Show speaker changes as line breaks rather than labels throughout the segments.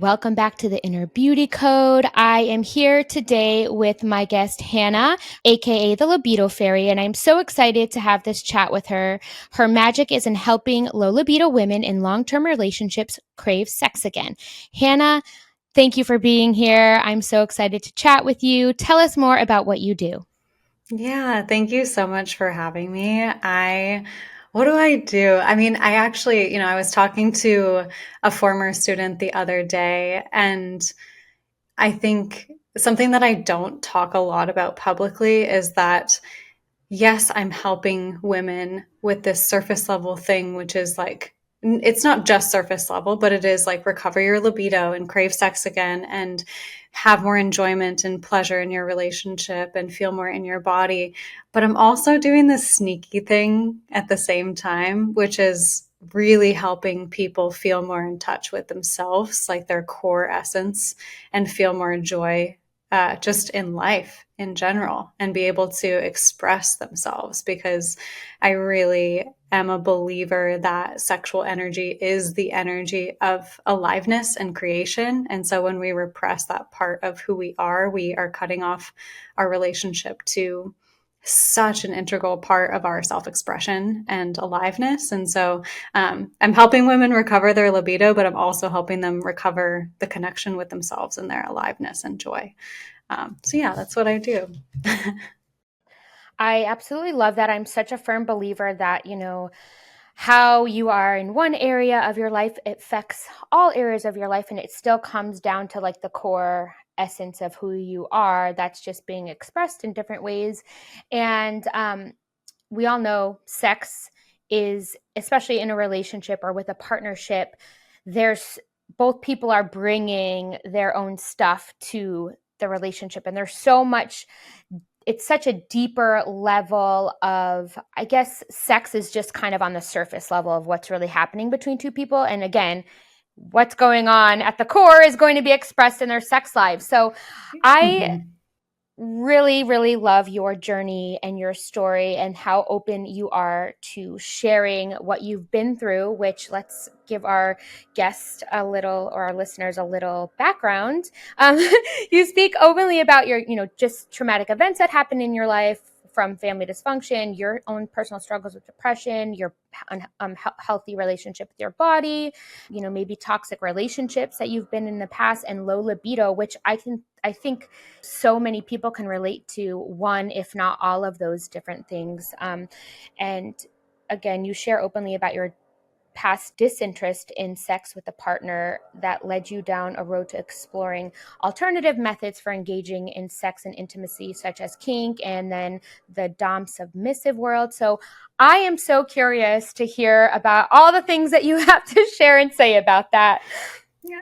Welcome back to the Inner Beauty Code. I am here today with my guest, Hannah, aka the Libido Fairy, and I'm so excited to have this chat with her. Her magic is in helping low libido women in long-term relationships crave sex again. Hannah, thank you for being here. I'm so excited to chat with you. Tell us more about what you do.
Yeah, thank you so much for having me. What do I do? I mean, I actually, I was talking to a former student the other day, and I think something that I don't talk a lot about publicly is that, yes, I'm helping women with this surface level thing, which is like, it's not just surface level, but it is like recover your libido and crave sex again and have more enjoyment and pleasure in your relationship and feel more in your body. But I'm also doing this sneaky thing at the same time, which is really helping people feel more in touch with themselves, like their core essence, and feel more joy just in life in general and be able to express themselves, because I really am a believer that sexual energy is the energy of aliveness and creation. And so when we repress that part of who we are cutting off our relationship to such an integral part of our self-expression and aliveness. And so I'm helping women recover their libido, but I'm also helping them recover the connection with themselves and their aliveness and joy. So yeah, that's what I do.
I absolutely love that. I'm such a firm believer that, how you are in one area of your life affects all areas of your life, and it still comes down to like the core essence of who you are that's just being expressed in different ways. And we all know sex is, especially in a relationship or with a partnership, there's both people are bringing their own stuff to the relationship, and there's so much, it's such a deeper level of, I guess, sex is just kind of on the surface level of what's really happening between two people. And again, what's going on at the core is going to be expressed in their sex lives. So I
Mm-hmm.
really, really love your journey and your story and how open you are to sharing what you've been through, which let's give our guest a little, or our listeners a little background. Um, you speak openly about your, just traumatic events that happen in your life, from family dysfunction, your own personal struggles with depression, your unhealthy relationship with your body, maybe toxic relationships that you've been in the past, and low libido, which I think so many people can relate to one, if not all of those different things. And again, you share openly about your past disinterest in sex with a partner that led you down a road to exploring alternative methods for engaging in sex and intimacy, such as kink and then the dom submissive world. So I am so curious to hear about all the things that you have to share and say about that.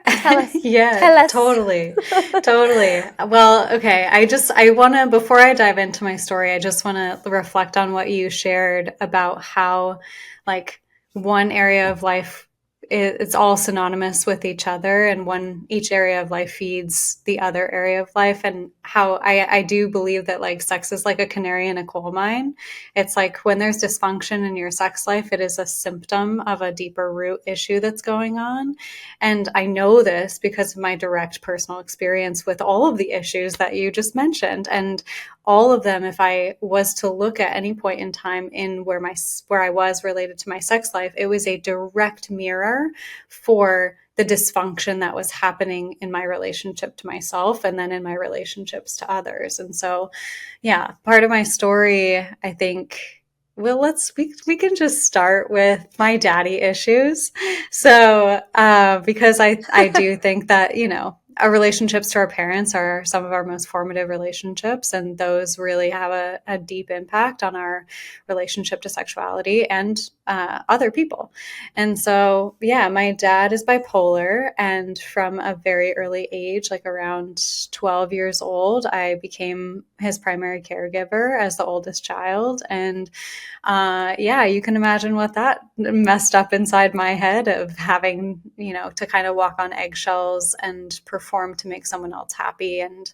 Tell us.
Yeah,
Tell us.
totally. Totally. Well, okay. I want to, before I dive into my story, I just want to reflect on what you shared about how, like, one area of life, it's all synonymous with each other, and each area of life feeds the other area of life. And how I do believe that, like, sex is like a canary in a coal mine. It's like when there's dysfunction in your sex life, it is a symptom of a deeper root issue that's going on. And I know this because of my direct personal experience with all of the issues that you just mentioned. And all of them, if I was to look at any point in time in where I was related to my sex life, it was a direct mirror for the dysfunction that was happening in my relationship to myself and then in my relationships to others. And so, yeah, part of my story, I think, well, we can just start with my daddy issues. So, because I do think that, our relationships to our parents are some of our most formative relationships, and those really have a deep impact on our relationship to sexuality and other people. And so, yeah, my dad is bipolar, and from a very early age, like around 12 years old, I became his primary caregiver as the oldest child. And yeah, you can imagine what that messed up inside my head of having, to kind of walk on eggshells and perform to make someone else happy. And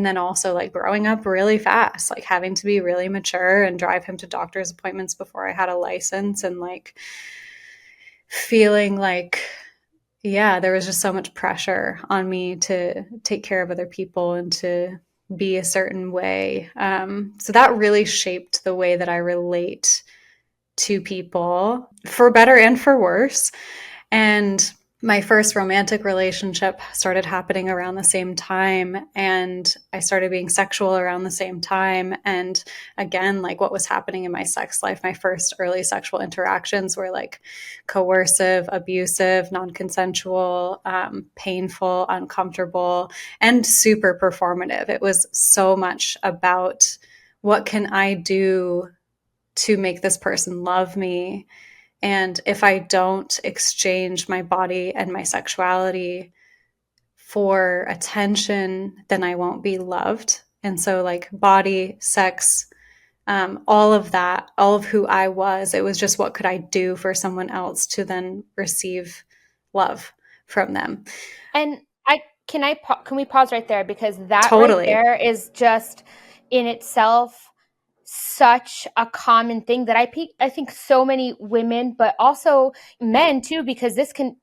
then also like growing up really fast, like having to be really mature and drive him to doctor's appointments before I had a license, and like feeling like yeah, there was just so much pressure on me to take care of other people and to be a certain way. So that really shaped the way that I relate to people, for better and for worse. And my first romantic relationship started happening around the same time, and I started being sexual around the same time. And again, like what was happening in my sex life, my first early sexual interactions were like coercive, abusive, non-consensual, painful, uncomfortable, and super performative. It was so much about what can I do to make this person love me, and if I don't exchange my body and my sexuality for attention, then I won't be loved. And so, like, body, sex, all of that, all of who I was, it was just what could I do for someone else to then receive love from them.
And can we pause right there, because that right
Totally.
there is just in itself such a common thing that I think so many women, but also men too, because this can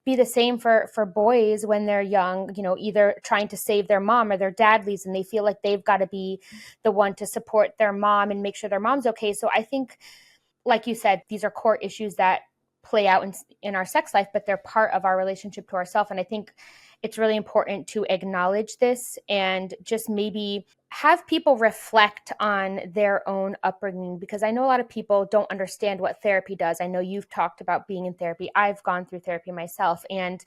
be the same for boys when they're young, you know, either trying to save their mom or their dad leaves and they feel like they've got to be the one to support their mom and make sure their mom's okay. So I think, like you said, these are core issues that play out in our sex life, but they're part of our relationship to ourselves. And I think it's really important to acknowledge this and just maybe have people reflect on their own upbringing, because I know a lot of people don't understand what therapy does. I know you've talked about being in therapy. I've gone through therapy myself, and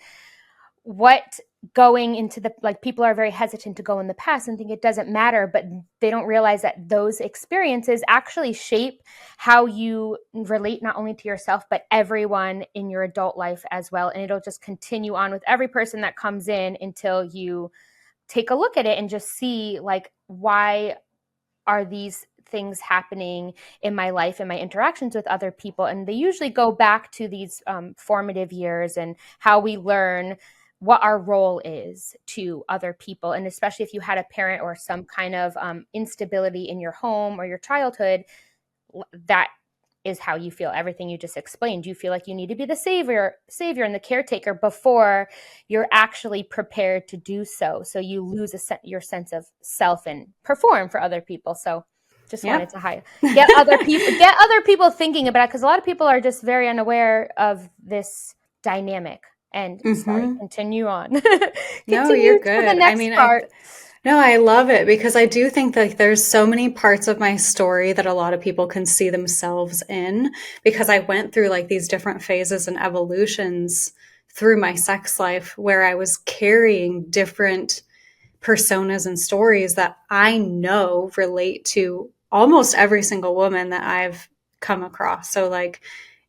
what going into the, like, people are very hesitant to go in the past and think it doesn't matter, but they don't realize that those experiences actually shape how you relate not only to yourself but everyone in your adult life as well, and it'll just continue on with every person that comes in until you take a look at it and just see, like, why are these things happening in my life and my interactions with other people. And they usually go back to these formative years and how we learn what our role is to other people. And especially if you had a parent or some kind of instability in your home or your childhood, that is how you feel. Everything you just explained, you feel like you need to be the savior and the caretaker before you're actually prepared to do so. So you lose your sense of self and perform for other people. So just wanted
Yep.
to get other people thinking about it, because a lot of people are just very unaware of this dynamic. And sorry,
Mm-hmm.
continue on.
No, you're
Continue to the
good. I
next
mean,
part.
no, I love it because I do think that there's so many parts of my story that a lot of people can see themselves in, because I went through like these different phases and evolutions through my sex life where I was carrying different personas and stories that I know relate to almost every single woman that I've come across. So, like,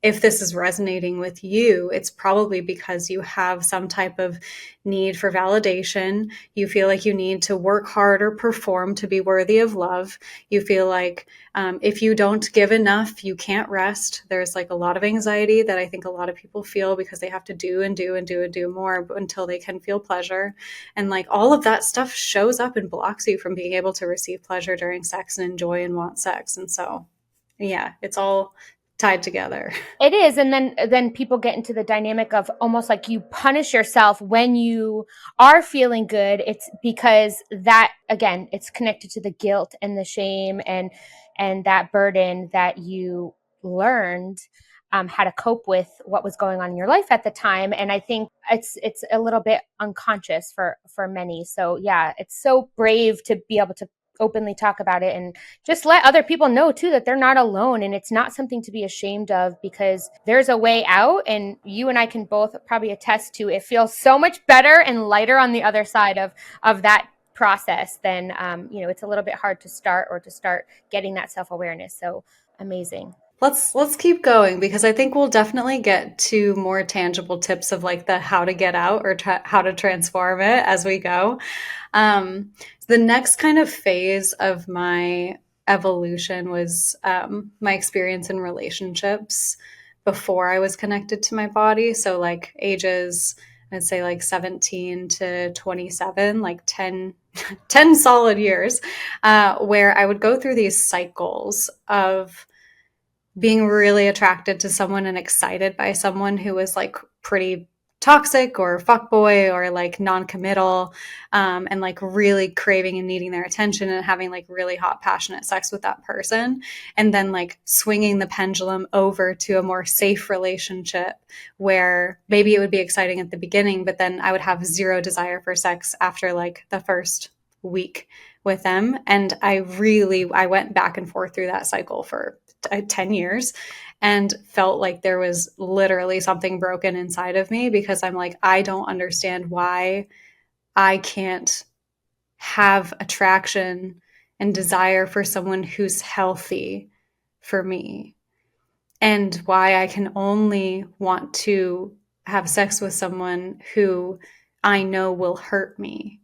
if this is resonating with you, it's probably because you have some type of need for validation. You feel like you need to work hard or perform to be worthy of love. You feel like if you don't give enough, you can't rest. There's like a lot of anxiety that I think a lot of people feel because they have to do and do and do and do more until they can feel pleasure. And like all of that stuff shows up and blocks you from being able to receive pleasure during sex and enjoy and want sex. And so, yeah, it's all tied together.
It is, and then people get into the dynamic of almost like you punish yourself when you are feeling good. It's because that, again, it's connected to the guilt and the shame and that burden that you learned how to cope with what was going on in your life at the time. And I think it's a little bit unconscious for many. So yeah, it's so brave to be able to openly talk about it and just let other people know too that they're not alone, and it's not something to be ashamed of, because there's a way out, and you and I can both probably attest to it feels so much better and lighter on the other side of that process than it's a little bit hard to start getting that self-awareness. So amazing.
Let's keep going because I think we'll definitely get to more tangible tips of like the how to get out or how to transform it as we go. Um, the next kind of phase of my evolution was my experience in relationships before I was connected to my body. So like ages, I'd say like 17 to 27, like 10 solid years, where I would go through these cycles of being really attracted to someone and excited by someone who was like pretty toxic or fuckboy or like non-committal, and like really craving and needing their attention and having like really hot, passionate sex with that person. And then like swinging the pendulum over to a more safe relationship where maybe it would be exciting at the beginning, but then I would have zero desire for sex after like the first week with them. And I went back and forth through that cycle for 10 years and felt like there was literally something broken inside of me because I'm like, I don't understand why I can't have attraction and desire for someone who's healthy for me, and why I can only want to have sex with someone who I know will hurt me.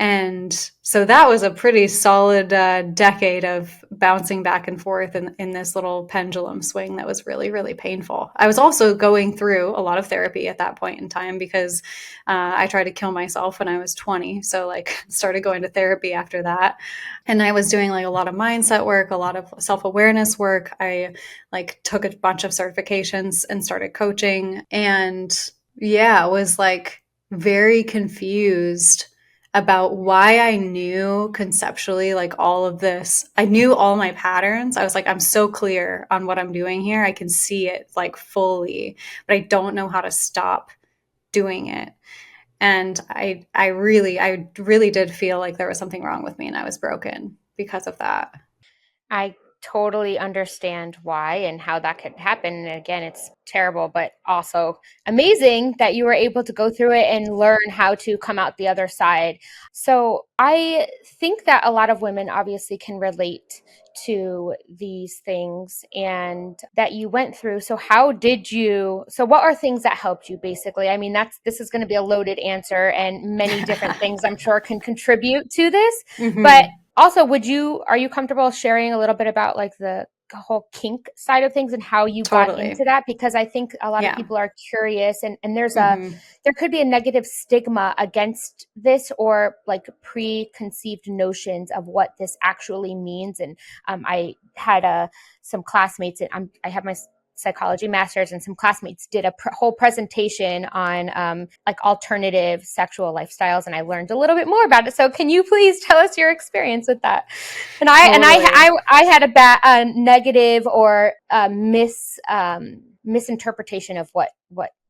And so that was a pretty solid decade of bouncing back and forth in this little pendulum swing that was really, really painful. I was also going through a lot of therapy at that point in time because I tried to kill myself when I was 20. So, like, started going to therapy after that. And I was doing like a lot of mindset work, a lot of self-awareness work. I like took a bunch of certifications and started coaching. And yeah, was like very confused about why I knew conceptually like all of this. I knew all my patterns. I was like, I'm so clear on what I'm doing here. I can see it like fully, but I don't know how to stop doing it. And I really did feel like there was something wrong with me and I was broken because of that.
I totally understand why and how that could happen. And again, it's terrible, but also amazing that you were able to go through it and learn how to come out the other side. So I think that a lot of women obviously can relate to these things and that you went through. So what are things that helped you basically? I mean, this is going to be a loaded answer and many different things I'm sure can contribute to this, but
Mm-hmm.
also, are you comfortable sharing a little bit about like the whole kink side of things and how you got into
Totally.
that? Because I think a lot of
Yeah.
people are curious and
Mm-hmm.
there could be a negative stigma against this or like preconceived notions of what this actually means. And I had some classmates, and I have my psychology master's, and some classmates did a whole presentation on like alternative sexual lifestyles, and I learned a little bit more about it. So can you please tell us your experience with that? And
Totally.
I had a negative or misinterpretation of what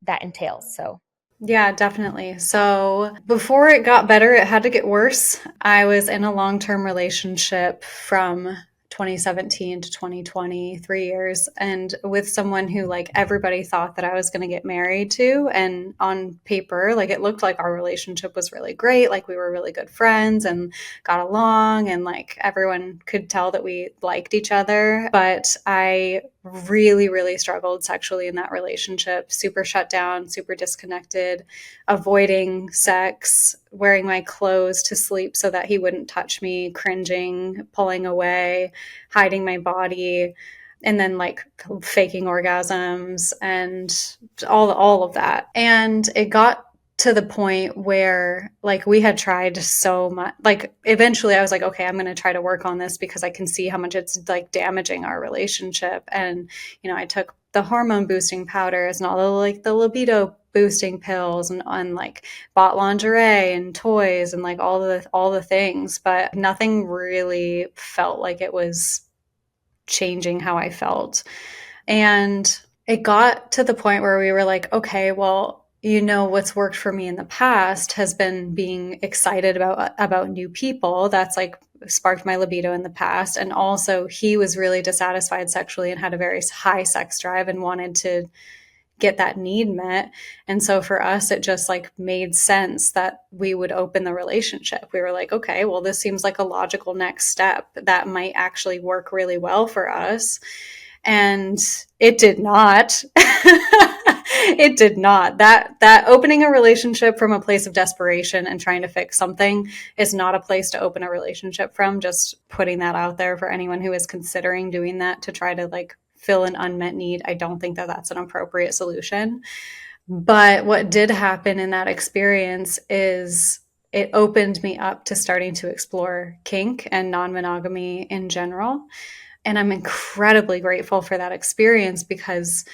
that entails. So
Yeah, definitely. So before it got better, it had to get worse. I was in a long-term relationship from 2017 to 2020, 3 years, and with someone who like everybody thought that I was going to get married to. And on paper, like it looked like our relationship was really great. Like we were really good friends and got along, and like everyone could tell that we liked each other. But I really, really struggled sexually in that relationship, super shut down, super disconnected, avoiding sex, wearing my clothes to sleep so that he wouldn't touch me, cringing, pulling away, hiding my body, and then like faking orgasms and all of that. And it got to the point where like we had tried so much, like eventually I was like, okay, I'm going to try to work on this because I can see how much it's like damaging our relationship. And I took the hormone boosting powders and all the like the libido boosting pills, and like bought lingerie and toys and like all the things, but nothing really felt like it was changing how I felt. And it got to the point where we were like, okay, well, what's worked for me in the past has been being excited about new people. That's like sparked my libido in the past. And also he was really dissatisfied sexually and had a very high sex drive and wanted to get that need met. And so for us, it just like made sense that we would open the relationship. We were like, okay, well, this seems like a logical next step that might actually work really well for us. And it did not. It did not. That opening a relationship from a place of desperation and trying to fix something is not a place to open a relationship from. Just putting that out there for anyone who is considering doing that to try to like fill an unmet need. I don't think that that's an appropriate solution. But what did happen in that experience is it opened me up to starting to explore kink and non-monogamy in general. And I'm incredibly grateful for that experience because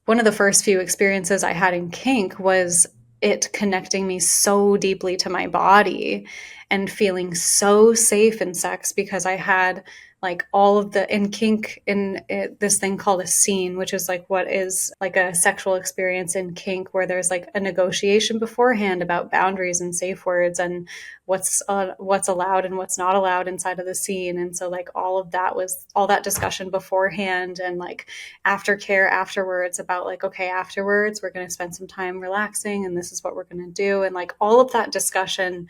one of the first few experiences I had in kink was it connecting me so deeply to my body and feeling so safe in sex because I had like all of the in kink in this thing called a scene, which is like what is like a sexual experience in kink where there's like a negotiation beforehand about boundaries and safe words and what's allowed and what's not allowed inside of the scene. And so like all of that was all that discussion beforehand and like aftercare afterwards about like, okay, afterwards we're going to spend some time relaxing and this is what we're going to do. And like all of that discussion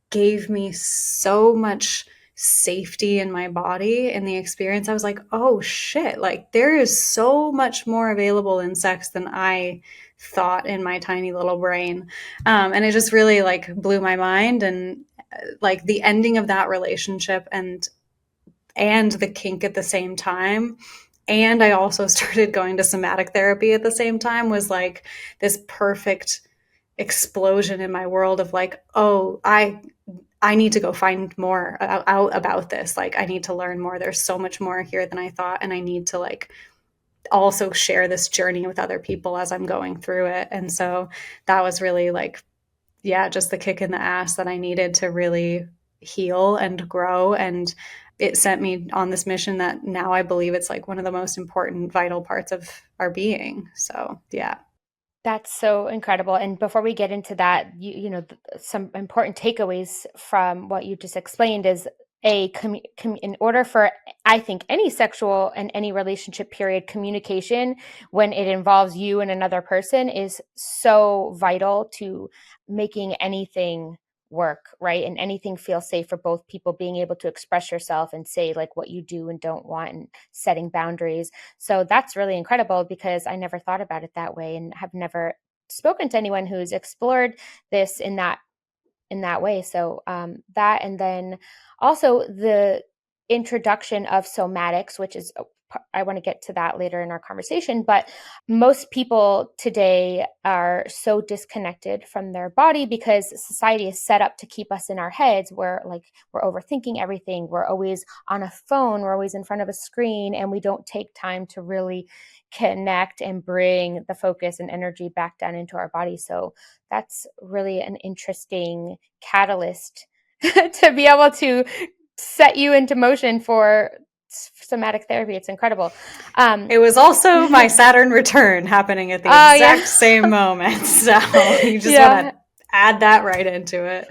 gave me so much safety in my body in the experience. I was like, oh shit, like there is so much more available in sex than I thought in my tiny little brain. And it just really like blew my mind. And like the ending of that relationship and the kink at the same time. And I also started going to somatic therapy at the same time was like this perfect explosion in my world of like, oh, I need to go find more out about this. Like I need to learn more. There's so much more here than I thought. And I need to like also share this journey with other people as I'm going through it. And so that was really like, yeah, just the kick in the ass that I needed to really heal and grow. And it sent me on this mission that now I believe it's like one of the most important, vital parts of our being. So, yeah.
That's so incredible. And before we get into that, some important takeaways from what you just explained is in order for, I think, any sexual and any relationship period, communication when it involves you and another person is so vital to making anything work, right? And anything feel safe for both people, being able to express yourself and say like what you do and don't want and setting boundaries. So that's really incredible because I never thought about it that way and have never spoken to anyone who's explored this in that way. So that, and then also the introduction of somatics, which is, I want to get to that later in our conversation, but most people today are so disconnected from their body because society is set up to keep us in our heads. We're overthinking everything. We're always on a phone. We're always in front of a screen, and we don't take time to really connect and bring the focus and energy back down into our body. So that's really an interesting catalyst to be able to set you into motion for somatic therapy. It's incredible.
It was also my Saturn return happening at the exact same moment. So you just want to add that right into it.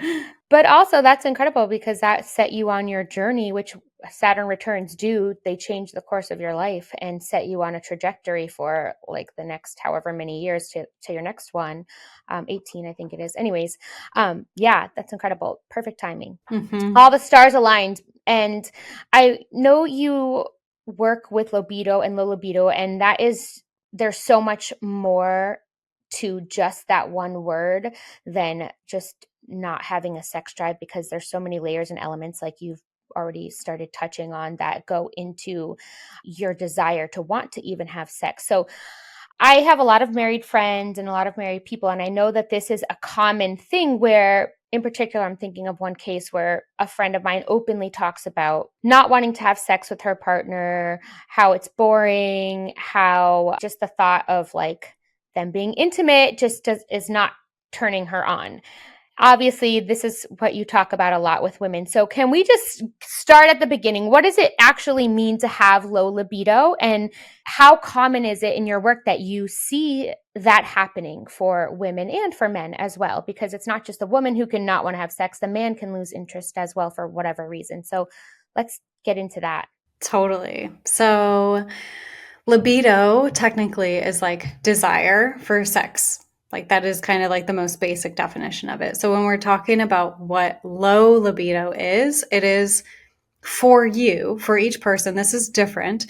But also that's incredible because that set you on your journey, which Saturn returns do. They change the course of your life and set you on a trajectory for like the next however many years to your next one. 18, I think it is. Anyways, yeah, that's incredible. Perfect timing. Mm-hmm. All the stars aligned. And I know you work with libido and low libido, and there's so much more to just that one word than just not having a sex drive, because there's so many layers and elements, like you've already started touching on, that go into your desire to want to even have sex. So I have a lot of married friends and a lot of married people, and I know that this is a common thing where, in particular, I'm thinking of one case where a friend of mine openly talks about not wanting to have sex with her partner, how it's boring, how just the thought of like them being intimate is not turning her on. Obviously, this is what you talk about a lot with women. So can we just start at the beginning? What does it actually mean to have low libido? And how common is it in your work that you see that happening for women and for men as well? Because it's not just the woman who can not want to have sex. The man can lose interest as well for whatever reason. So let's get into that.
Totally. So libido technically is like desire for sex. Like that is kind of like the most basic definition of it. So when we're talking about what low libido is, it is for you, for each person, this is different.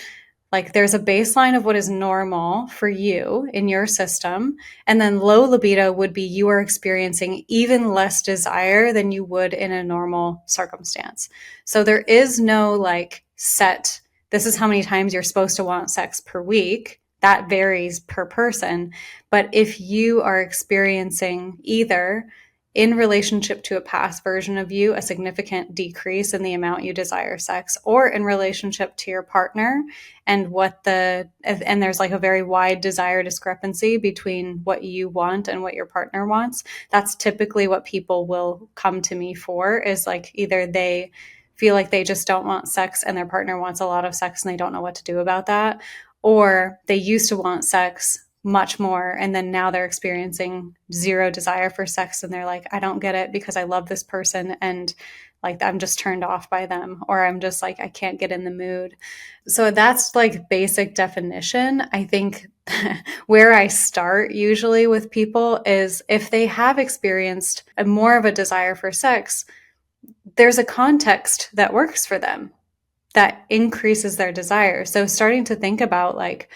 Like there's a baseline of what is normal for you in your system. And then low libido would be you are experiencing even less desire than you would in a normal circumstance. So there is no like set, this is how many times you're supposed to want sex per week. That varies per person. But if you are experiencing either in relationship to a past version of you, a significant decrease in the amount you desire sex, or in relationship to your partner and and there's like a very wide desire discrepancy between what you want and what your partner wants. That's typically what people will come to me for, is like either they feel like they just don't want sex and their partner wants a lot of sex and they don't know what to do about that, or they used to want sex much more and then now they're experiencing zero desire for sex and they're like, I don't get it because I love this person and like I'm just turned off by them, or I'm just like I can't get in the mood. So that's like basic definition. I think where I start usually with people is if they have experienced more of a desire for sex, there's a context that works for them that increases their desire. So starting to think about like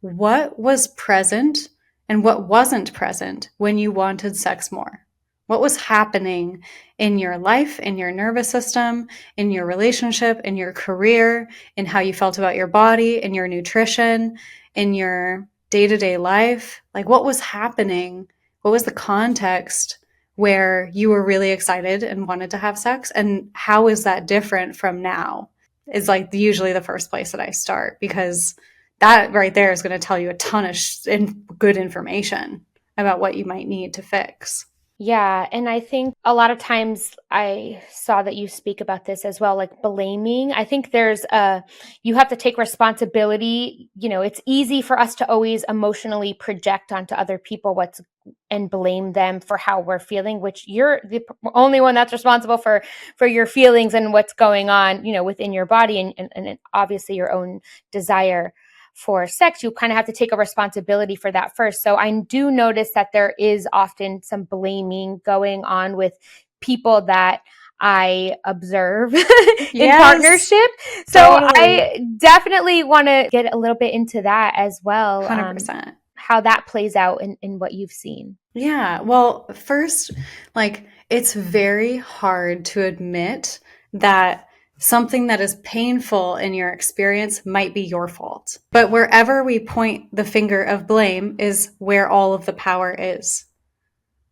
what was present and what wasn't present when you wanted sex more. What was happening in your life, in your nervous system, in your relationship, in your career, in how you felt about your body, in your nutrition, in your day-to-day life? Like what was happening? What was the context where you were really excited and wanted to have sex? And how is that different from now? Is like usually the first place that I start, because that right there is going to tell you a ton of good information about what you might need to fix.
Yeah, and I think a lot of times I saw that you speak about this as well, like blaming. I think you have to take responsibility. You know, it's easy for us to always emotionally project onto other people and blame them for how we're feeling, which you're the only one that's responsible for your feelings and what's going on, you know, within your body and obviously your own desire for sex. You kind of have to take a responsibility for that first. So I do notice that there is often some blaming going on with people that I observe in
Yes,
partnership. So
totally.
I definitely want to get a little bit into that as well.
100%.
How that plays out in what you've seen.
Yeah. Well, first, like, it's very hard to admit that something that is painful in your experience might be your fault. But wherever we point the finger of blame is where all of the power is.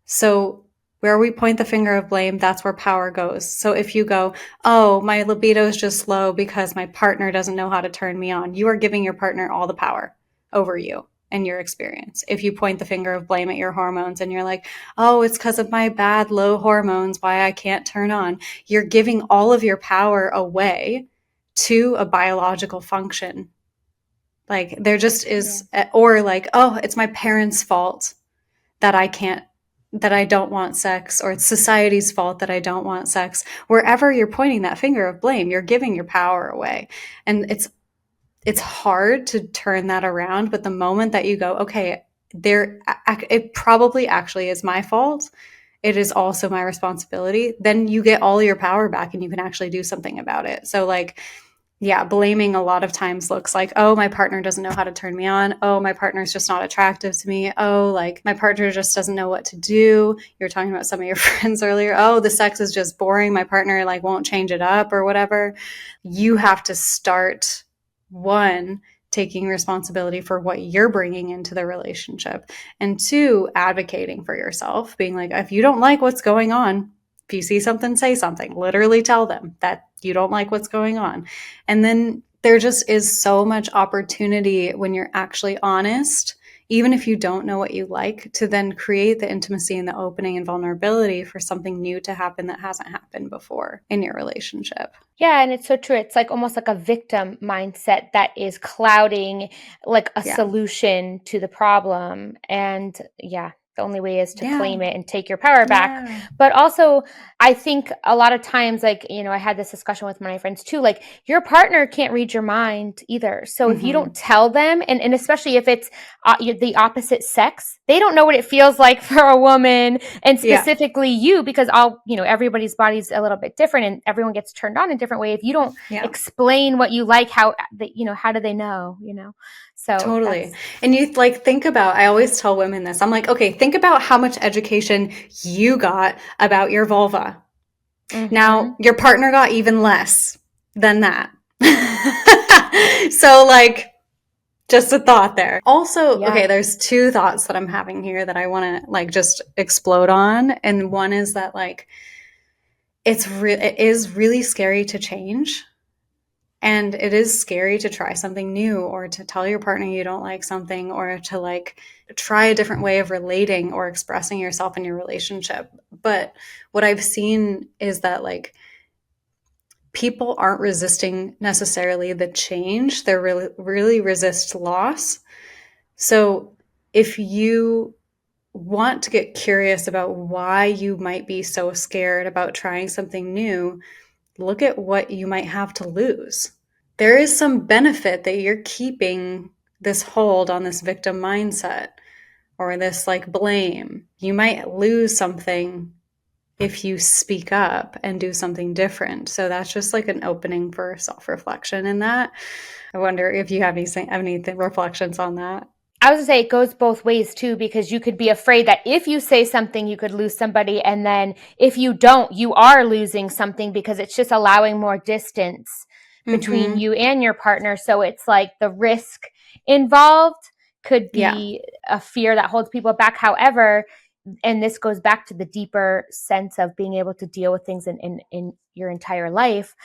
So where we point the finger of blame, that's where power goes. So if you go, oh, my libido is just low because my partner doesn't know how to turn me on, you are giving your partner all the power over you and your experience. If you point the finger of blame at your hormones and you're like, oh, it's because of my bad low hormones why I can't turn on, you're giving all of your power away to a biological function. Like there just
Yeah.
is, or like, oh, it's my parents' fault that I can't, that I don't want sex, or it's society's fault that I don't want sex. Wherever you're pointing that finger of blame, you're giving your power away. And it's hard to turn that around, but the moment that you go, okay, it probably actually is my fault. It is also my responsibility. Then you get all your power back and you can actually do something about it. So like, yeah, blaming a lot of times looks like, oh, my partner doesn't know how to turn me on. Oh, my partner's just not attractive to me. Oh, like my partner just doesn't know what to do. You were talking about some of your friends earlier. Oh, the sex is just boring. My partner like won't change it up or whatever. You have to start one, taking responsibility for what you're bringing into the relationship, and two, advocating for yourself, being like, if you don't like what's going on, if you see something, say something, literally tell them that you don't like what's going on. And then there just is so much opportunity when you're actually honest, even if you don't know what you like, to then create the intimacy and the opening and vulnerability for something new to happen that hasn't happened before in your relationship.
Yeah, and it's so true. It's like almost like a victim mindset that is clouding like a
Yeah.
solution to the problem. And yeah, the only way is to
Yeah.
claim it and take your power back.
Yeah.
But also, I think a lot of times, like, you know, I had this discussion with my friends too, like your partner can't read your mind either. So if you don't
Mm-hmm.
tell them, and especially if it's the opposite sex, they don't know what it feels like for a woman, and
Yeah.
specifically you, because everybody's body's a little bit different and everyone gets turned on in different way. If you don't
Yeah.
explain what you like, how do they know, so
Totally.
that's
And you like think about, I always tell women this. I'm like, okay, think about how much education you got about your vulva.
mm-hmm.
Now, your partner got even less than that. So like Just a thought there. Also, okay,
Yeah.
there's two thoughts that I'm having here that I want to like just explode on. And one is that like it is really scary to change. And it is scary to try something new or to tell your partner you don't like something or to like try a different way of relating or expressing yourself in your relationship. But what I've seen is that like people aren't resisting necessarily the change, they're really resist loss. So if you want to get curious about why you might be so scared about trying something new, look at what you might have to lose. There is some benefit that you're keeping this hold on this victim mindset or this like blame. You might lose something if you speak up and do something different. So that's just like an opening for self reflection in that. I wonder if you have any reflections on that.
I was gonna say it goes both ways too, because you could be afraid that if you say something, you could lose somebody. And then if you don't, you are losing something because it's just allowing more distance between
Mm-hmm.
you and your partner. So it's like the risk involved could
Yeah,
be a fear that holds people back. However, and this goes back to the deeper sense of being able to deal with things in your entire life,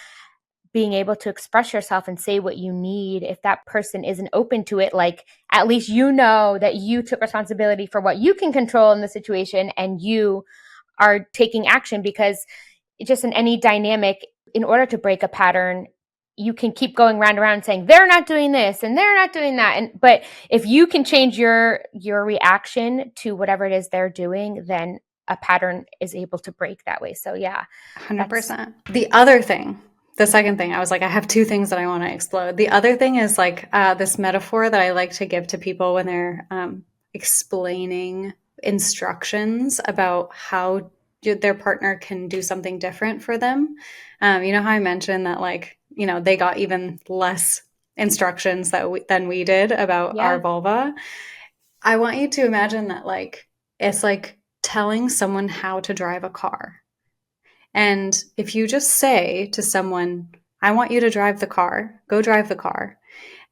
being able to express yourself and say what you need. If that person isn't open to it, like at least you know that you took responsibility for what you can control in the situation and you are taking action. Because just in any dynamic, in order to break a pattern, you can keep going round and around saying they're not doing this and they're not doing that. And but if you can change your reaction to whatever it is they're doing, then a pattern is able to break that way. So yeah, that's
100%. The other thing, the second thing, I was like, I have two things that I want to explode. The other thing is like this metaphor that I like to give to people when they're explaining instructions about how their partner can do something different for them. You know how I mentioned that, like, you know, they got even less instructions than we did about our
yeah.
vulva. I want you to imagine that, like, it's like telling someone how to drive a car. And if you just say to someone, I want you to drive the car, go drive the car,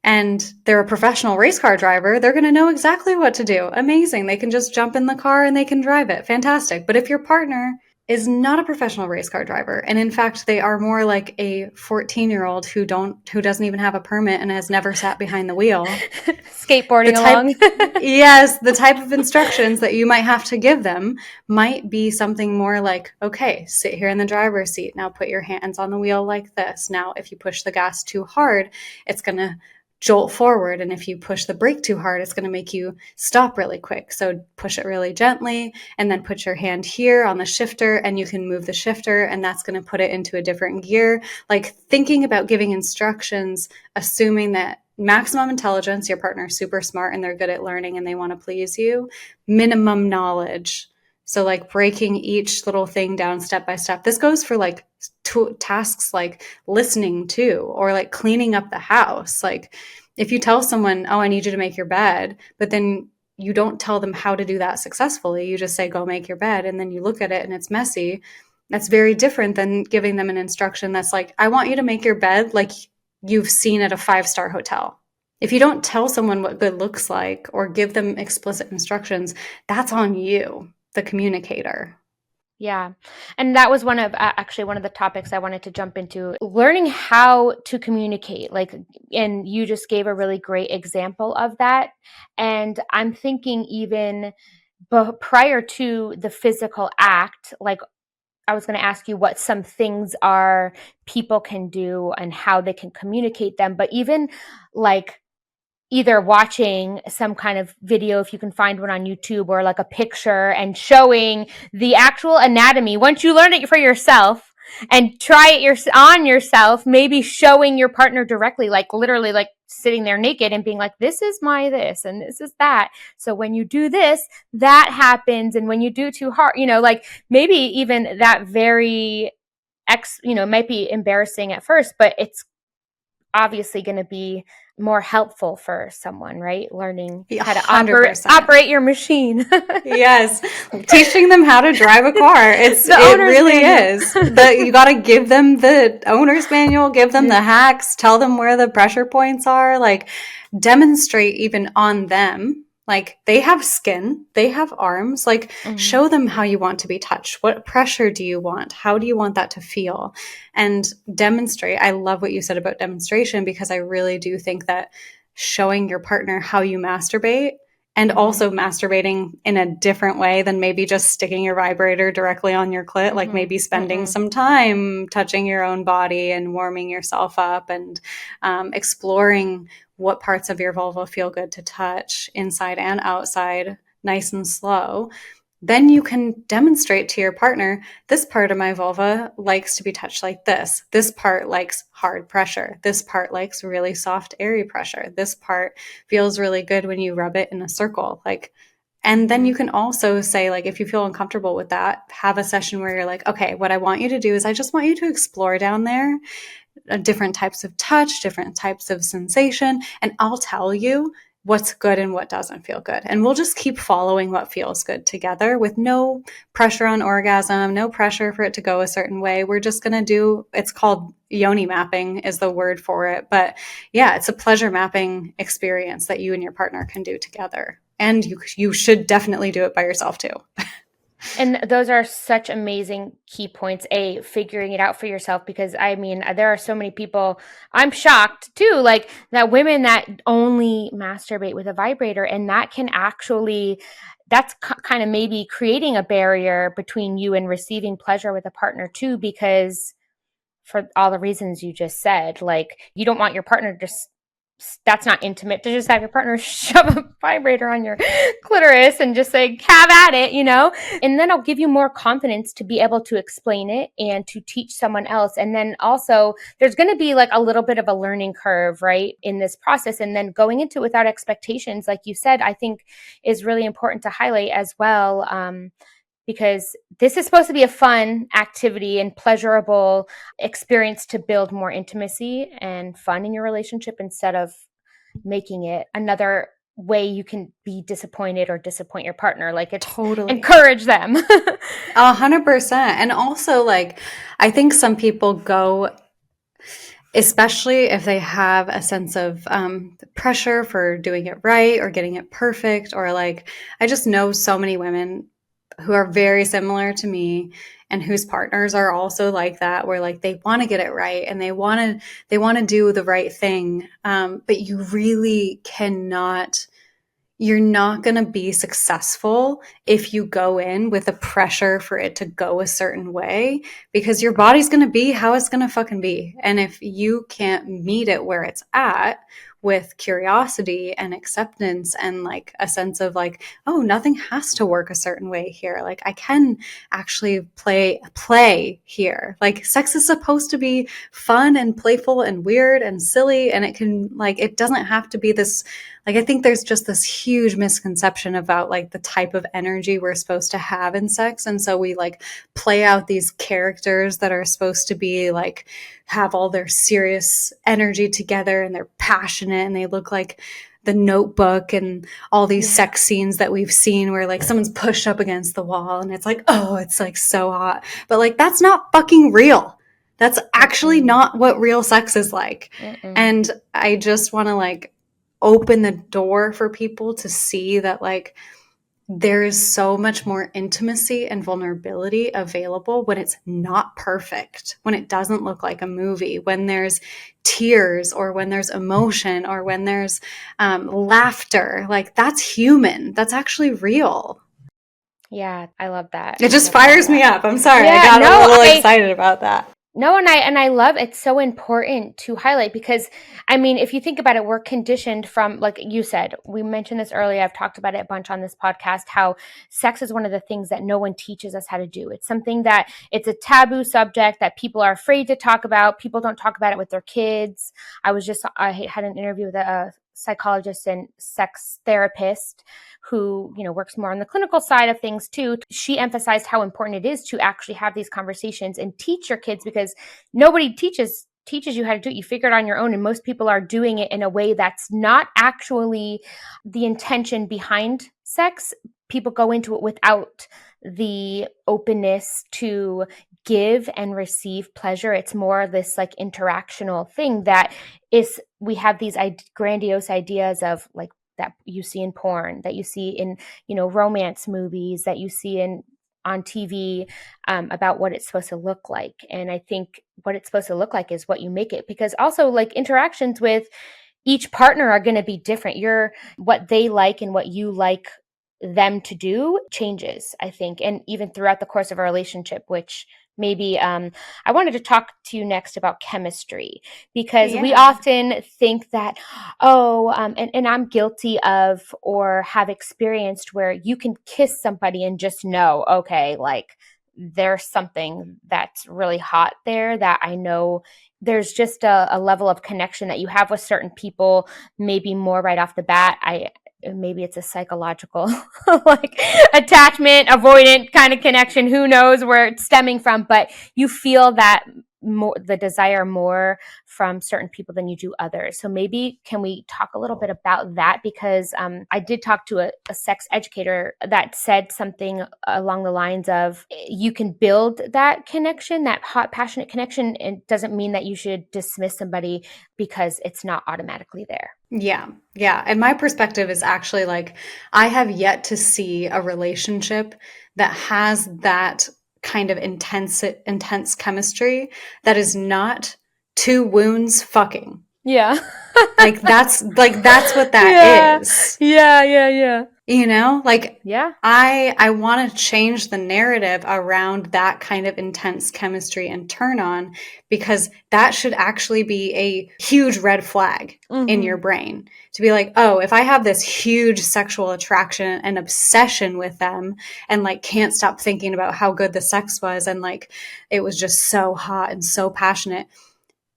and they're a professional race car driver, they're going to know exactly what to do. Amazing. They can just jump in the car and they can drive it. Fantastic. But if your partner is not a professional race car driver, and in fact they are more like a 14-year-old who doesn't even have a permit and has never sat behind the wheel, the
Skateboarding
type
along.
yes, the type of instructions that you might have to give them might be something more like, okay, sit here in the driver's seat, now put your hands on the wheel like this. Now if you push the gas too hard, it's going to jolt forward, and if you push the brake too hard, it's going to make you stop really quick. So push it really gently and then put your hand here on the shifter, and you can move the shifter, and that's going to put it into a different gear. Like thinking about giving instructions, assuming that maximum intelligence, your partner's super smart and they're good at learning and they want to please you, minimum knowledge. So like breaking each little thing down step by step. This goes for like tasks like listening too, or like cleaning up the house. Like if you tell someone, oh, I need you to make your bed, but then you don't tell them how to do that successfully, you just say, go make your bed, and then you look at it and it's messy. That's very different than giving them an instruction that's like, I want you to make your bed like you've seen at a 5-star hotel. If you don't tell someone what good looks like or give them explicit instructions, that's on you, the communicator.
Yeah. And that was actually one of the topics I wanted to jump into, learning how to communicate. Like, and you just gave a really great example of that. And I'm thinking even prior to the physical act, like I was going to ask you what some things are people can do and how they can communicate them, but even like either watching some kind of video, if you can find one on YouTube, or like a picture and showing the actual anatomy. Once you learn it for yourself and try it on yourself, maybe showing your partner directly, like literally like sitting there naked and being like, this is my this and this is that. So when you do this, that happens. And when you do too hard, like maybe even that very might be embarrassing at first, but it's obviously going to be more helpful for someone, right? Learning how to
100%.
operate your machine.
Yes, teaching them how to drive a car.
The
It
owner's
really
manual.
is. You got to give them the owner's manual, give them the hacks, tell them where the pressure points are, like demonstrate even on them. Like they have skin, they have arms, like
Mm-hmm.
show them how you want to be touched. What pressure do you want? How do you want that to feel? And demonstrate. I love what you said about demonstration because I really do think that showing your partner how you masturbate and
Mm-hmm.
also masturbating in a different way than maybe just sticking your vibrator directly on your clit, like
Mm-hmm.
maybe spending
Mm-hmm.
some time touching your own body and warming yourself up and exploring what parts of your vulva feel good to touch inside and outside, nice and slow. Then you can demonstrate to your partner, this part of my vulva likes to be touched like this. This part likes hard pressure. This part likes really soft, airy pressure. This part feels really good when you rub it in a circle. Like, and then
Mm-hmm.
you can also say, like, if you feel uncomfortable with that, have a session where you're like, okay, what I want you to do is I just want you to explore down there different types of touch, different types of sensation, and I'll tell you what's good and what doesn't feel good. And we'll just keep following what feels good together with no pressure on orgasm, no pressure for it to go a certain way. We're just going to do, it's called yoni mapping is the word for it. But yeah, it's a pleasure mapping experience that you and your partner can do together. And you should definitely do it by yourself too.
And those are such amazing key points. Figuring it out for yourself, because I mean, there are so many people, I'm shocked too, like that women that only masturbate with a vibrator, and that can actually, that's kind of maybe creating a barrier between you and receiving pleasure with a partner too, because for all the reasons you just said, like you don't want your partner to just, that's not intimate to just have your partner shove a vibrator on your clitoris and just say have at it, you know. And then it'll give you more confidence to be able to explain it and to teach someone else. And then also there's going to be like a little bit of a learning curve, right, in this process. And then going into it without expectations, like you said, I think is really important to highlight as well. Because this is supposed to be a fun activity and pleasurable experience to build more intimacy and fun in your relationship, instead of making it another way you can be disappointed or disappoint your partner. Like, it's
Totally.
encourage them.
100%. And also, like, I think some people go, especially if they have a sense of pressure for doing it right or getting it perfect, or like, I just know so many women who are very similar to me and whose partners are also like that, where like they want to get it right and they want to do the right thing, but you really cannot, you're not going to be successful if you go in with a pressure for it to go a certain way, because your body's going to be how it's going to fucking be. And if you can't meet it where it's at with curiosity and acceptance and like a sense of like, oh, nothing has to work a certain way here. Like I can actually play here. Like sex is supposed to be fun and playful and weird and silly, and it can, like, it doesn't have to be this, like, I think there's just this huge misconception about like the type of energy we're supposed to have in sex. And so we like play out these characters that are supposed to be like, have all their serious energy together and they're passionate and they look like the Notebook and all these
Yeah.
sex scenes that we've seen where like someone's pushed up against the wall and it's like, oh, it's like so hot. But like, that's not fucking real. That's actually
Mm-mm.
not what real sex is like.
Mm-mm.
And I just want to like open the door for people to see that like there is so much more intimacy and vulnerability available when it's not perfect, when it doesn't look like a movie, when there's tears or when there's emotion or when there's laughter. Like that's human. That's actually real.
Yeah, I love that.
It
I
just
love all of
fires me
that.
up. I'm sorry. I
Yeah,
got a
no,
little excited about that.
no, and I love, it's so important to highlight, because I mean, if you think about it, we're conditioned from, like you said, we mentioned this earlier, I've talked about it a bunch on this podcast, how sex is one of the things that no one teaches us how to do. It's something that, it's a taboo subject that people are afraid to talk about. People don't talk about it with their kids. I had an interview with a psychologist and sex therapist who, you know, works more on the clinical side of things too. She emphasized how important it is to actually have these conversations and teach your kids, because nobody teaches teaches you how to do it. You figure it on your own, and most people are doing it in a way that's not actually the intention behind sex. People go into it without the openness to give and receive pleasure. It's more this like interactional thing that is, we have these grandiose ideas of like that you see in porn, that you see in, romance movies, that you see in on TV, about what it's supposed to look like. And I think what it's supposed to look like is what you make it, because also like interactions with each partner are going to be different. What they like and what you like them to do changes, I think, and even throughout the course of a relationship, which maybe I wanted to talk to you next about chemistry, because we
Yeah.
often think that, and I'm guilty of or have experienced where you can kiss somebody and just know, okay, like there's something that's really hot there, that I know there's just a level of connection that you have with certain people, maybe more right off the bat. Maybe it's a psychological like attachment avoidant kind of connection, who knows where it's stemming from, but you feel that more, the desire more from certain people than you do others. So maybe can we talk a little bit about that, because I did talk to a sex educator that said something along the lines of, you can build that connection, that hot passionate connection, and it doesn't mean that you should dismiss somebody because it's not automatically there.
Yeah. Yeah. And my perspective is actually like, I have yet to see a relationship that has that kind of intense chemistry that is not two wounds fucking.
Yeah.
That's what that
Yeah.
is.
Yeah.
Like
Yeah.
I want to change the narrative around that kind of intense chemistry and turn on, because that should actually be a huge red flag in your brain, to be like, oh, if I have this huge sexual attraction and obsession with them and like can't stop thinking about how good the sex was and like it was just so hot and so passionate,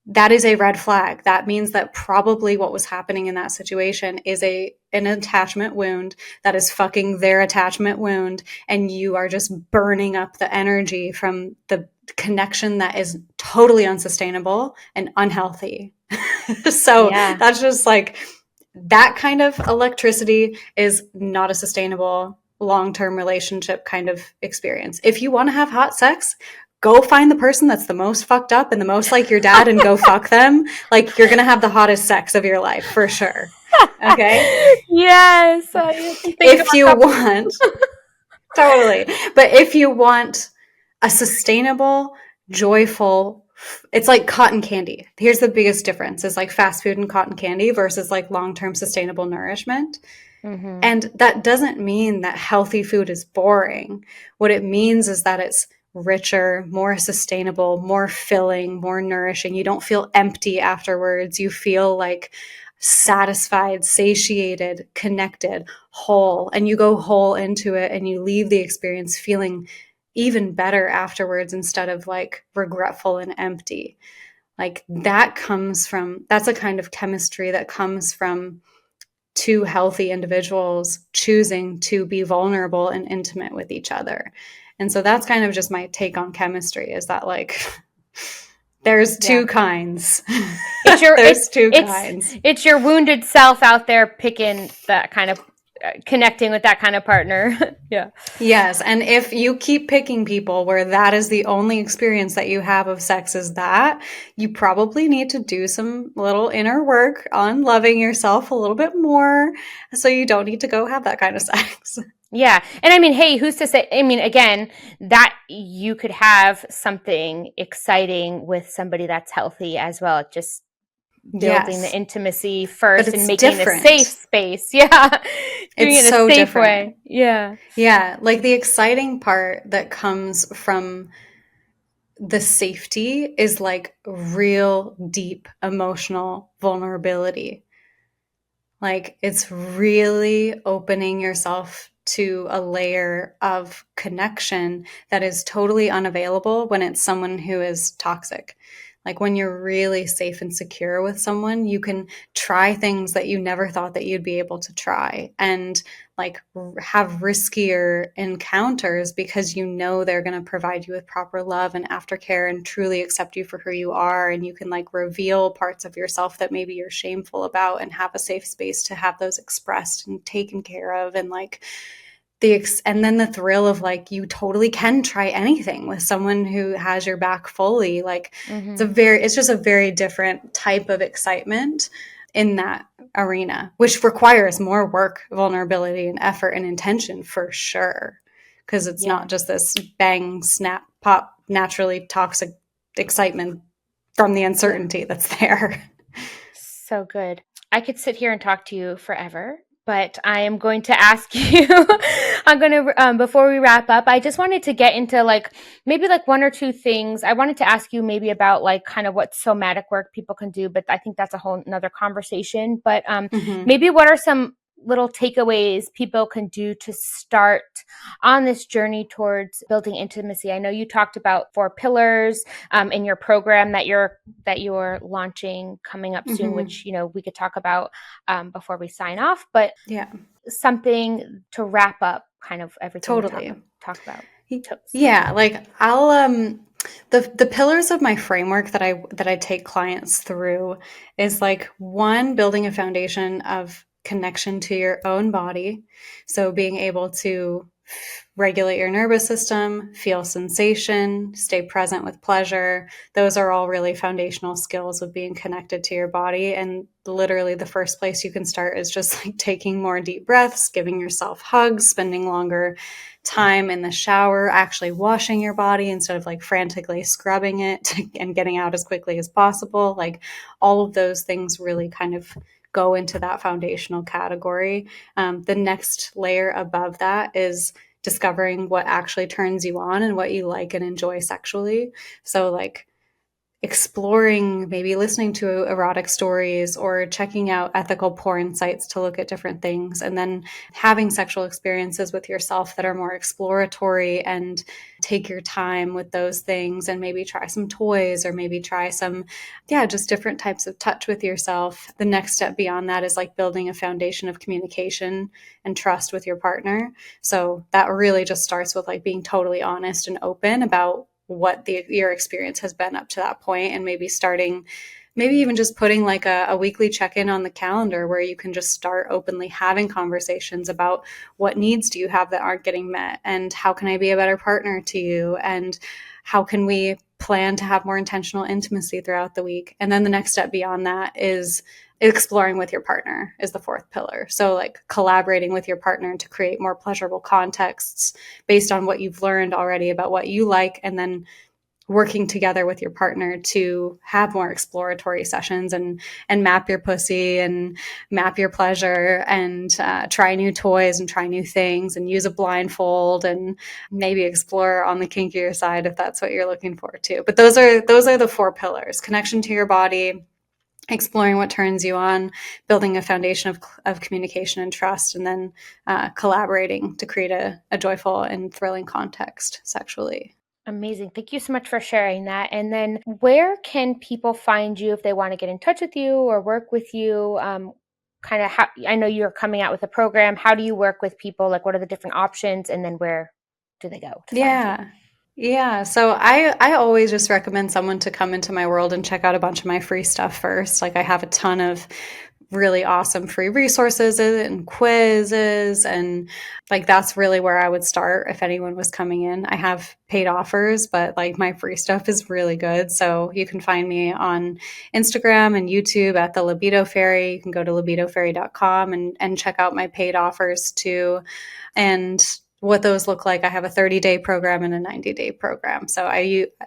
that is a red flag. That means that probably what was happening in that situation is an attachment wound that is fucking their attachment wound, and you are just burning up the energy from the connection that is totally unsustainable and unhealthy. So
Yeah.
that's just like, that kind of electricity is not a sustainable long-term relationship kind of experience. If you want to have hot sex, go find the person that's the most fucked up and the most like your dad and go fuck them. Like, you're going to have the hottest sex of your life for sure. Okay?
Yes, I have to think
If
about
you
that.
want, totally. But if you want a sustainable, joyful, it's like cotton candy. Here's the biggest difference is like fast food and cotton candy versus like long-term sustainable nourishment.
Mm-hmm.
And that doesn't mean that healthy food is boring. What it means is that it's richer, more sustainable, more filling, more nourishing. You don't feel empty afterwards. You feel like satisfied, satiated, connected, whole. And you go whole into it and you leave the experience feeling even better afterwards instead of like regretful and empty. Like that's a kind of chemistry that comes from two healthy individuals choosing to be vulnerable and intimate with each other. And so that's kind of just my take on chemistry, is that like there's
Yeah.
two kinds.
It's your
There's two kinds.
it's your wounded self out there picking that kind of connecting with that kind of partner. Yeah.
Yes. And if you keep picking people where that is the only experience that you have of sex is that, you probably need to do some little inner work on loving yourself a little bit more, so you don't need to go have that kind of sex.
Yeah. And I mean, hey, who's to say? I mean, again, that you could have something exciting with somebody that's healthy as well. Just building the
Yes.
intimacy
But
first and
it's
making a safe
different.
space. Yeah. Doing
It's
it in a
so
safe
different.
way. Yeah.
Yeah, like the exciting part that comes from the safety is like real deep emotional vulnerability. Like, it's really opening yourself to a layer of connection that is totally unavailable when it's someone who is toxic. Like when you're really safe and secure with someone, you can try things that you never thought that you'd be able to try, and like have riskier encounters because you know they're going to provide you with proper love and aftercare and truly accept you for who you are. And you can like reveal parts of yourself that maybe you're shameful about and have a safe space to have those expressed and taken care of. And like and then the thrill of like you totally can try anything with someone who has your back fully. Like
Mm-hmm.
it's just a very different type of excitement in that arena, which requires more work, vulnerability, and effort and intention for sure, because it's not
Yeah.
just this bang snap pop naturally toxic excitement from the
Yeah.
uncertainty that's there.
So good. I could sit here and talk to you forever, but I am going to ask you. I'm going to before we wrap up, I just wanted to get into like maybe like one or two things. I wanted to ask you maybe about like kind of what somatic work people can do, but I think that's a whole another conversation. But
Mm-hmm.
maybe what are some little takeaways people can do to start on this journey towards building intimacy? I know you talked about 4 pillars in your program that you're launching coming up soon,
Mm-hmm.
which we could talk about before we sign off. But
Yeah,
something to wrap up kind of everything we talk
totally.
about. So
Yeah, like I'll the pillars of my framework that I take clients through is like one, building a foundation of connection to your own body. So being able to regulate your nervous system, feel sensation, stay present with pleasure. Those are all really foundational skills of being connected to your body. And literally the first place you can start is just like taking more deep breaths, giving yourself hugs, spending longer time in the shower, actually washing your body instead of like frantically scrubbing it and getting out as quickly as possible. Like all of those things really kind of go into that foundational category. The next layer above that is discovering what actually turns you on and what you like and enjoy sexually. So, like, exploring, maybe listening to erotic stories or checking out ethical porn sites to look at different things, and then having sexual experiences with yourself that are more exploratory and take your time with those things, and maybe try some toys or maybe try some, yeah, just different types of touch with yourself. The next step beyond that is like building a foundation of communication and trust with your partner. So that really just starts with like being totally honest and open about what your experience has been up to that point, and maybe starting, maybe even just putting like a weekly check-in on the calendar where you can just start openly having conversations about what needs do you have that aren't getting met, and how can I be a better partner to you, and how can we plan to have more intentional intimacy throughout the week. And then the next step beyond that is exploring with your partner, is the fourth pillar. So like collaborating with your partner to create more pleasurable contexts based on what you've learned already about what you like, and then working together with your partner to have more exploratory sessions and map your pussy and map your pleasure, and try new toys and try new things and use a blindfold and maybe explore on the kinkier side if that's what you're looking for too. But those are the 4 pillars: connection to your body, exploring what turns you on, building a foundation of communication and trust, and then collaborating to create a joyful and thrilling context sexually.
amazing. Thank you so much for sharing that. And then where can people find you if they want to get in touch with you or work with you? Kind of how I know you're coming out with a program. How do you work with people? Like what are the different options? And then where do they go to find you?
Yeah. Yeah. So I always just recommend someone to come into my world and check out a bunch of my free stuff first. Like I have a ton of really awesome free resources and quizzes, and like that's really where I would start if anyone was coming in. I have paid offers, but like my free stuff is really good. So you can find me on Instagram and YouTube at the Libido Fairy. You can go to libidofairy.com and check out my paid offers too. And what those look like, I have a 30-day program and a 90-day program. So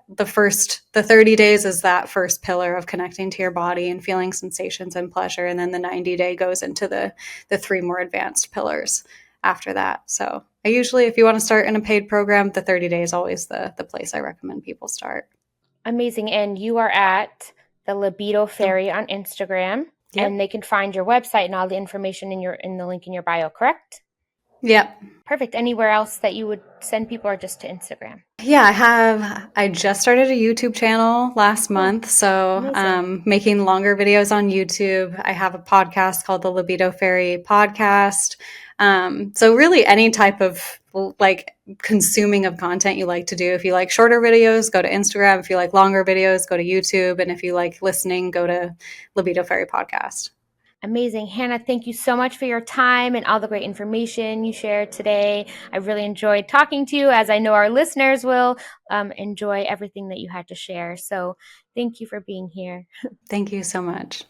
the 30 days is that first pillar of connecting to your body and feeling sensations and pleasure, and then the 90-day goes into the 3 more advanced pillars after that. So I usually, if you want to start in a paid program, the 30 day is always the place I recommend people start.
Amazing. And you are at the Libido Fairy on Instagram, and
Yep.
they can find your website and all the information in the link in your bio, correct?
Yep.
Perfect. Anywhere else that you would send people, or just to Instagram?
Yeah, I just started a YouTube channel last
Oh,
month. So,
amazing.
making longer videos on YouTube. I have a podcast called the Libido Fairy podcast. So really any type of like consuming of content you like to do. If you like shorter videos, go to Instagram. If you like longer videos, go to YouTube. And if you like listening, go to Libido Fairy podcast.
Amazing. Hannah, thank you so much for your time and all the great information you shared today. I really enjoyed talking to you, as I know our listeners will enjoy everything that you had to share. So thank you for being here.
Thank you so much.